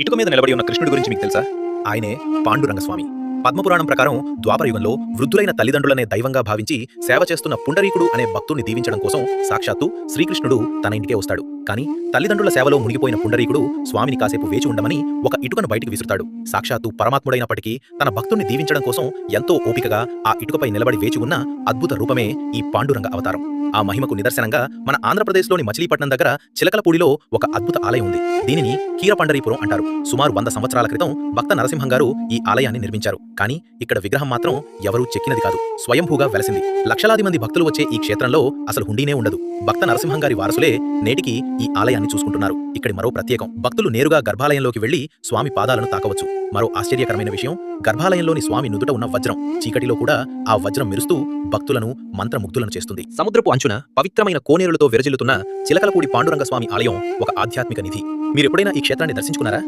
ఇటుక మీద నిలబడి ఉన్న కృష్ణుడి గురించి మీకు తెలుసా? ఆయనే పాండురంగస్వామి. పద్మపురాణం ప్రకారం ద్వాపరయుగంలో వృద్ధులైన తల్లిదండ్రులనే దైవంగా భావించి సేవ చేస్తున్న పుండరీకుడు అనే భక్తుణ్ణి దీవించడం కోసం సాక్షాత్తు శ్రీకృష్ణుడు తన ఇంటికే వస్తాడు. కానీ తల్లిదండ్రుల సేవలో మునిగిపోయిన పుండరీకుడు స్వామిని కాసేపు వేచి ఉండమని ఒక ఇటుకను బయటికి విసురుతాడు. సాక్షాత్తు పరమాత్ముడైనప్పటికీ తన భక్తుణ్ణి దీవించడం కోసం ఎంతో ఓపికగా ఆ ఇటుకపై నిలబడి వేచి ఉన్న అద్భుత రూపమే ఈ పాండురంగ అవతారం. ఆ మహిమకు నిదర్శనంగా మన ఆంధ్రప్రదేశ్లోని మచిలీపట్నం దగ్గర చిలకలపూడిలో ఒక అద్భుత ఆలయం ఉంది. దీనిని కీరపండరీపురం అంటారు. సుమారు 100 సంవత్సరాల క్రితం భక్త నరసింహం గారు ఈ ఆలయాన్ని నిర్మించారు. కానీ ఇక్కడ విగ్రహం మాత్రం ఎవరూ చెక్కినది కాదు, స్వయంభూగా వెలసింది. లక్షలాది మంది భక్తులు వచ్చే ఈ క్షేత్రంలో అసలు హుండీనే ఉండదు. భక్త నరసింహం గారి వారసులే నేటికి ఈ ఆలయాన్ని చూసుకుంటున్నారు. ఇక్కడి మరో ప్రత్యేకం, భక్తులు నేరుగా గర్భాలయంలోకి వెళ్లి స్వామి పాదాలను తాకవచ్చు. మరో ఆశ్చర్యకరమైన విషయం, గర్భాలయంలోని స్వామి నుదుట ఉన్న వజ్రం చీకటిలో కూడా ఆ వజ్రం మెరుస్తూ భక్తులను మంత్రముగ్ధులను చేస్తుంది. సముద్రపు అంచున పవిత్రమైన కోనేరులతో విరజిల్లుతున్న చిలకలపూడి పాండురంగ స్వామి ఆలయం ఒక ఆధ్యాత్మిక నిధి. మీరెప్పుడైనా ఈ క్షేత్రాన్ని దర్శించుకున్నారా?